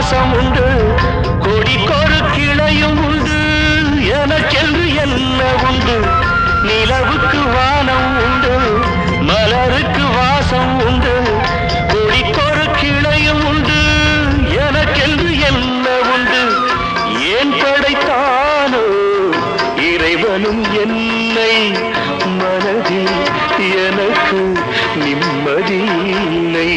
வாசம் உண்டு, கொடிக்கொரு கிளையும் உண்டு, எனக்கென்று என்ன உண்டு? நிலவுக்கு வானம் உண்டு, மலருக்கு வாசம் உண்டு, கொடிக்கொரு கிளையும் உண்டு, எனக்கென்று என்ன உண்டு? ஏன் படைத்தானோ இறைவனும் என்னை? மனதில் எனக்கு நிம்மதி இல்லை.